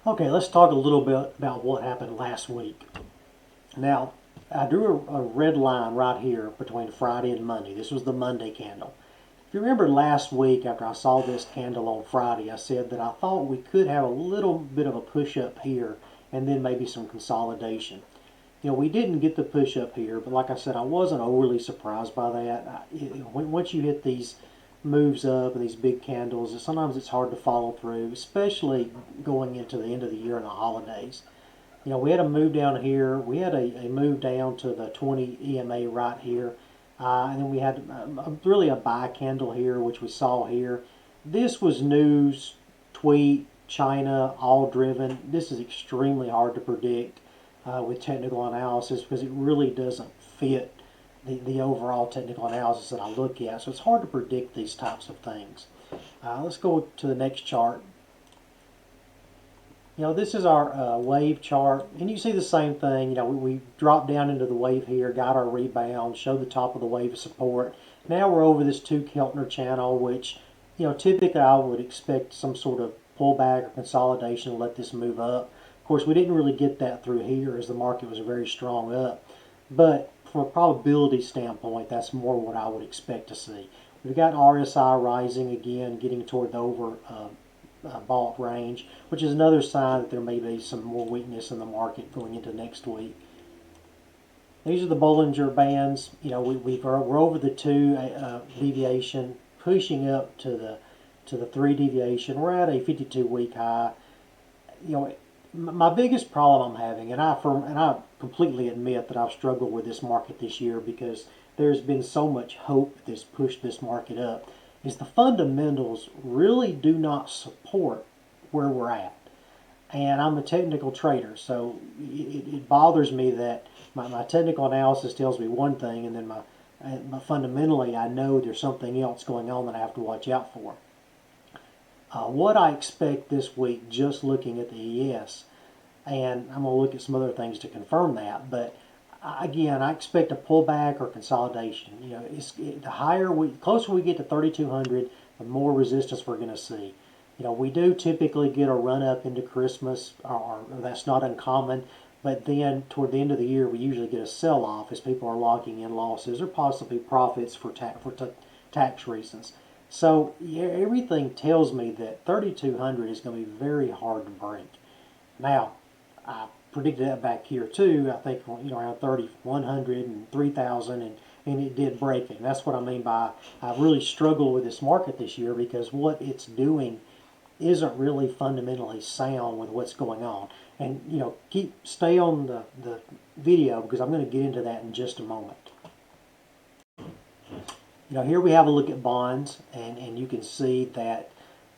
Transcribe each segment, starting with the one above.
Okay, let's talk a little bit about what happened last week. Now, I drew a red line right here between Friday and Monday. This was the Monday candle. If you remember last week after I saw this candle on Friday, I said that I thought we could have a little bit of a push up here and then maybe some consolidation. We didn't get the push up here, but like I said, I wasn't overly surprised by that. Once you hit these moves up and these big candles, sometimes it's hard to follow through, especially going into the end of the year and the holidays. We had a move down here. We had a move down to the 20 EMA right here. And then we had really a buy candle here, which we saw here. This was news, tweet, China, all driven. This is extremely hard to predict with technical analysis because it really doesn't fit the overall technical analysis that I look at. So it's hard to predict these types of things. Let's go to the next chart. This is our wave chart, and you see the same thing. We dropped down into the wave here, got our rebound, showed the top of the wave of support. Now we're over this 2 Keltner channel, which, typically I would expect some sort of pullback or consolidation to let this move up. Of course, we didn't really get that through here as the market was very strong up. But from a probability standpoint, that's more what I would expect to see. We've got RSI rising again, getting toward the bought range, which is another sign that there may be some more weakness in the market going into next week. These are the Bollinger Bands. We're over the 2 deviation, pushing up to the 3 deviation. We're at a 52-week high. My biggest problem I'm having, and I completely admit that I've struggled with this market this year because there's been so much hope that's pushed this market up, is the fundamentals really do not support where we're at. And I'm a technical trader, so it bothers me that my technical analysis tells me one thing, and then my fundamentally I know there's something else going on that I have to watch out for. What I expect this week, just looking at the ES, and I'm going to look at some other things to confirm that, but again, I expect a pullback or consolidation. The closer we get to 3,200, the more resistance we're going to see. We do typically get a run up into Christmas, or that's not uncommon. But then toward the end of the year, we usually get a sell off as people are locking in losses or possibly profits for tax reasons. So everything tells me that 3,200 is going to be very hard to break. Now, I predicted that back here too. I think around 3,100 and 3,000, and it did break it. And that's what I mean by I really struggle with this market this year because what it's doing isn't really fundamentally sound with what's going on. And stay on the video because I'm going to get into that in just a moment. Here we have a look at bonds, and you can see that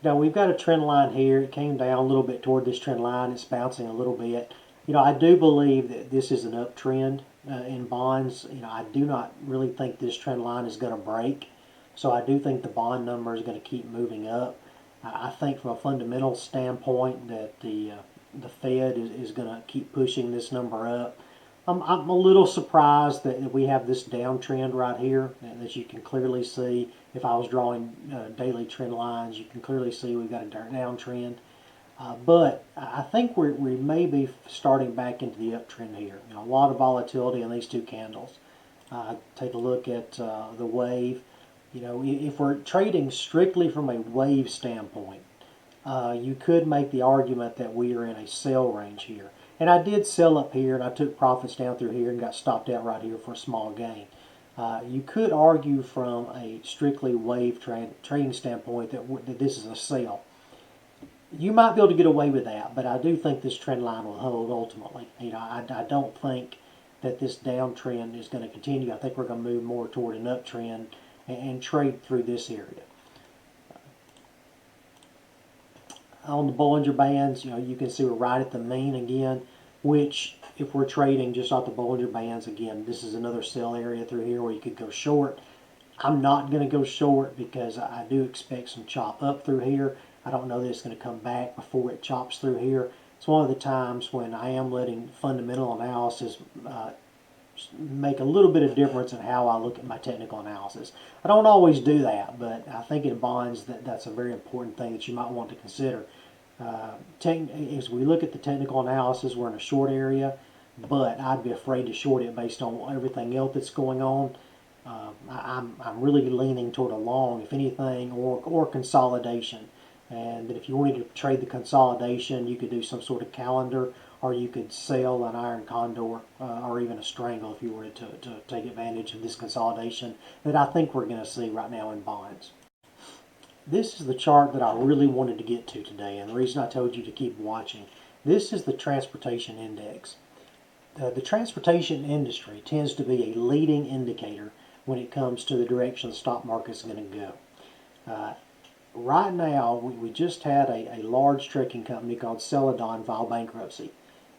we've got a trend line here. It came down a little bit toward this trend line. It's bouncing a little bit. I do believe that this is an uptrend in bonds. I do not really think this trend line is going to break. So I do think the bond number is going to keep moving up. I think from a fundamental standpoint that the Fed is going to keep pushing this number up. I'm a little surprised that we have this downtrend right here that you can clearly see. If I was drawing daily trend lines, you can clearly see we've got a downtrend. But I think we may be starting back into the uptrend here. A lot of volatility in these 2 candles. Take a look at the wave. If we're trading strictly from a wave standpoint, you could make the argument that we are in a sell range here. And I did sell up here, and I took profits down through here and got stopped out right here for a small gain. You could argue from a strictly wave trading standpoint that this is a sell. You might be able to get away with that, but I do think this trend line will hold ultimately. I don't think that this downtrend is going to continue. I think we're going to move more toward an uptrend and trade through this area. On the Bollinger Bands, you can see we're right at the mean again, which if we're trading just off the Bollinger Bands, again, this is another sell area through here where you could go short. I'm not going to go short because I do expect some chop up through here. I don't know that it's going to come back before it chops through here. It's one of the times when I am letting fundamental analysis make a little bit of difference in how I look at my technical analysis. I don't always do that, but I think in bonds that's a very important thing that you might want to consider. As we look at the technical analysis, we're in a short area, but I'd be afraid to short it based on everything else that's going on. I'm really leaning toward a long, if anything, or consolidation. And that if you wanted to trade the consolidation, you could do some sort of calendar, or you could sell an iron condor or even a strangle if you were to take advantage of this consolidation that I think we're going to see right now in bonds. This is the chart that I really wanted to get to today, and the reason I told you to keep watching. This is the transportation index. The transportation industry tends to be a leading indicator when it comes to the direction the stock market is going to go. Right now, we just had a large trucking company called Celadon file bankruptcy.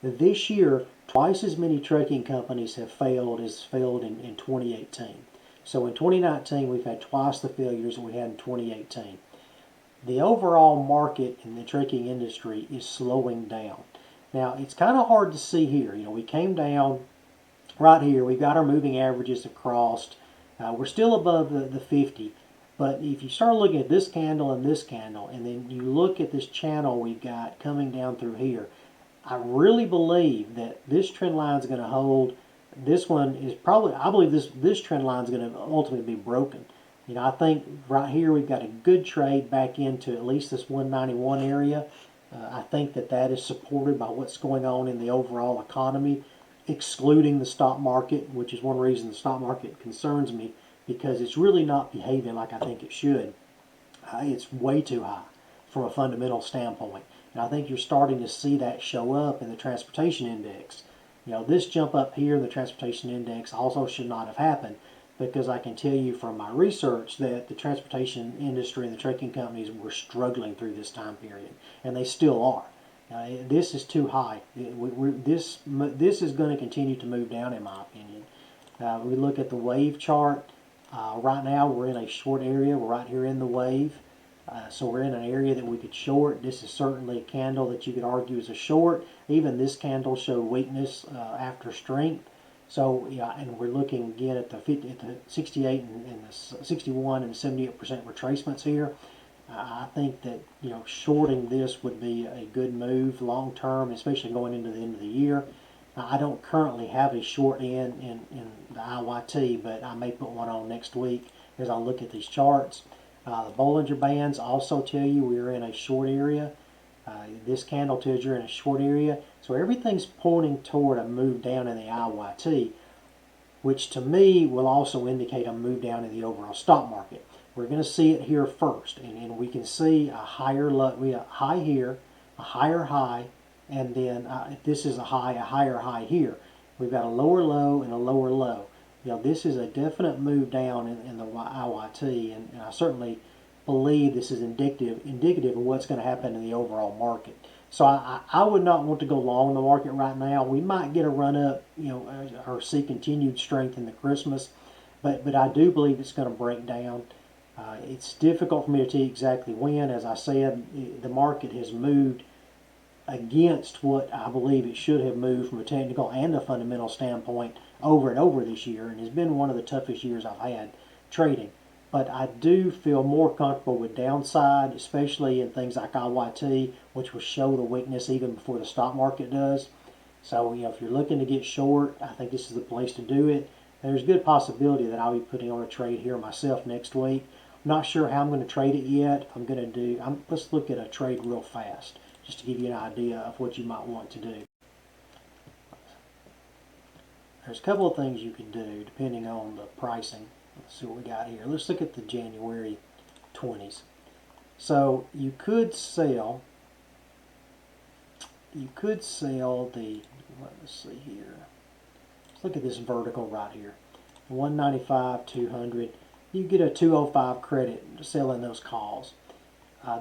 This year, twice as many trucking companies have failed as failed in 2018. So in 2019, we've had twice the failures that we had in 2018. The overall market in the trucking industry is slowing down. Now, it's kind of hard to see here. We came down right here. We've got our moving averages have crossed. We're still above the 50. But if you start looking at this candle, and then you look at this channel we've got coming down through here, I really believe that this trend line is going to hold. This one is probably, I believe this trend line is going to ultimately be broken. I think right here we've got a good trade back into at least this 191 area. I think that is supported by what's going on in the overall economy, excluding the stock market, which is one reason the stock market concerns me, because it's really not behaving like I think it should. It's way too high from a fundamental standpoint. And I think you're starting to see that show up in the transportation index. This jump up here in the transportation index also should not have happened, because I can tell you from my research that the transportation industry and the trucking companies were struggling through this time period, and they still are. This is too high. This is going to continue to move down, in my opinion. We look at the wave chart. Right now we're in a short area. We're right here in the wave. So we're in an area that we could short. This is certainly a candle that you could argue is a short. Even this candle showed weakness after strength. So and we're looking again at the 68 and the 61 and the 78% retracements here. I think that shorting this would be a good move long term, especially going into the end of the year. I don't currently have a short in the IYT, but I may put one on next week as I look at these charts. The Bollinger Bands also tell you we're in a short area. This candle tells you're in a short area. So everything's pointing toward a move down in the IYT, which to me will also indicate a move down in the overall stock market. We're going to see it here first, and we can see a higher low, we have a high here, a higher high, and then if this is a higher high here. We've got a lower low and a lower low. This is a definite move down in the IYT, and I certainly believe this is indicative of what's going to happen in the overall market. So I would not want to go long in the market right now. We might get a run up, or see continued strength in the Christmas, but I do believe it's going to break down. It's difficult for me to tell you exactly when. As I said, the market has moved against what I believe it should have moved from a technical and a fundamental standpoint over and over this year, and it's been one of the toughest years I've had trading. But I do feel more comfortable with downside, especially in things like IYT, which will show the weakness even before the stock market does. So if you're looking to get short, I think this is the place to do it. There's a good possibility that I'll be putting on a trade here myself next week. I'm not sure how I'm going to trade it yet. Let's look at a trade real fast, just to give you an idea of what you might want to do. There's a couple of things you can do depending on the pricing. Let's see what we got here. Let's look at the January 20s. So you could sell the, let's see here. Let's look at this vertical right here. 195, 200. You get a 205 credit selling those calls.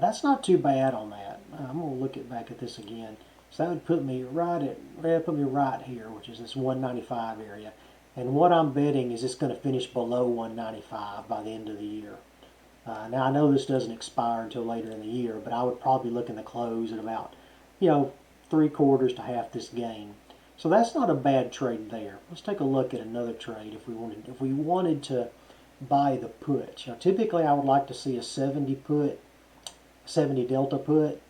That's not too bad on that. I'm going to look back at this again. So that would put me right here, which is this 195 area. And what I'm betting is it's going to finish below 195 by the end of the year. Now I know this doesn't expire until later in the year, but I would probably be looking to close at about, 3/4 to half this gain. So that's not a bad trade there. Let's take a look at another trade if we wanted to buy the put. Typically I would like to see a 70 delta put.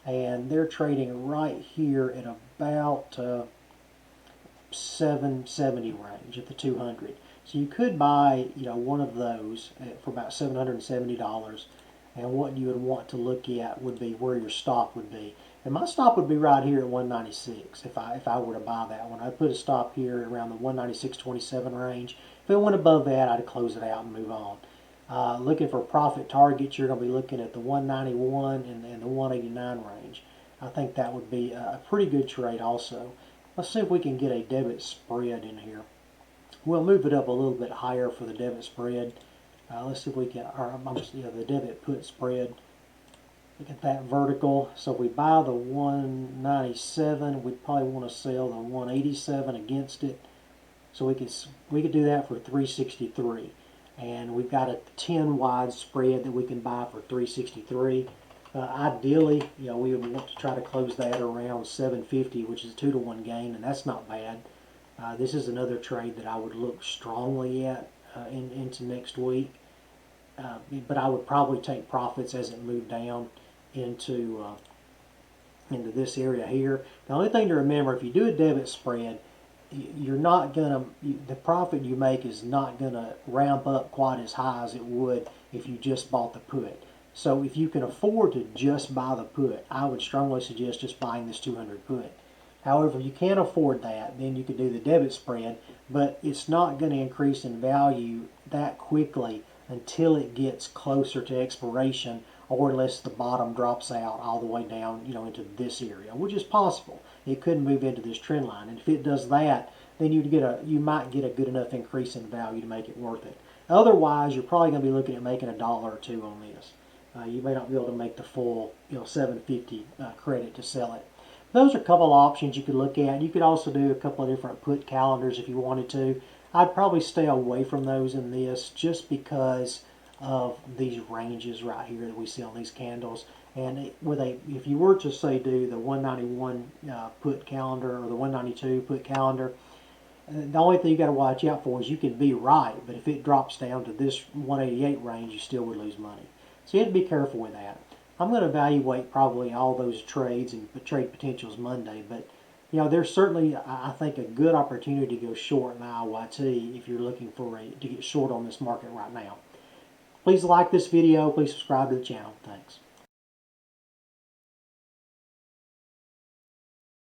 and they're trading right here at about 770 range at the 200. So you could buy, one of those for about $770, and what you would want to look at would be where your stop would be. And my stop would be right here at 196 if I were to buy that one. I'd put a stop here around the 196.27 range. If it went above that, I'd close it out and move on. Looking for profit targets, you're going to be looking at the 191 and the 189 range. I think that would be a pretty good trade also. Let's see if we can get a debit spread in here. We'll move it up a little bit higher for the debit spread. Let's see if we can, or the debit put spread. Look at that vertical. So if we buy the 197, we'd probably want to sell the 187 against it. So we could do that for 363, and we've got a 10 wide spread that we can buy for 363. Ideally, we would want to try to close that around 750, which is a 2-to-1 gain, and that's not bad. This is another trade that I would look strongly at into next week, but I would probably take profits as it moved down into this area here. The only thing to remember, if you do a debit spread, you're not gonna, the profit you make is not gonna ramp up quite as high as it would if you just bought the put. So if you can afford to just buy the put, I would strongly suggest just buying this 200 put. However, if you can't afford that, then you could do the debit spread, but it's not going to increase in value that quickly until it gets closer to expiration, or unless the bottom drops out all the way down, into this area, which is possible. It could move into this trend line, and if it does that, then you might get a good enough increase in value to make it worth it. Otherwise, you're probably going to be looking at making $1 or $2 on this. You may not be able to make the full, 750 credit to sell it. Those are a couple options you could look at. You could also do a couple of different put calendars if you wanted to. I'd probably stay away from those in this just because of these ranges right here that we see on these candles. And if you were to say do the 191 put calendar or the 192 put calendar, the only thing you got to watch out for is you can be right, but if it drops down to this 188 range, you still would lose money. So you have to be careful with that. I'm going to evaluate probably all those trades and trade potentials Monday, but there's certainly, I think, a good opportunity to go short in IYT if you're looking to get short on this market right now. Please like this video. Please subscribe to the channel. Thanks.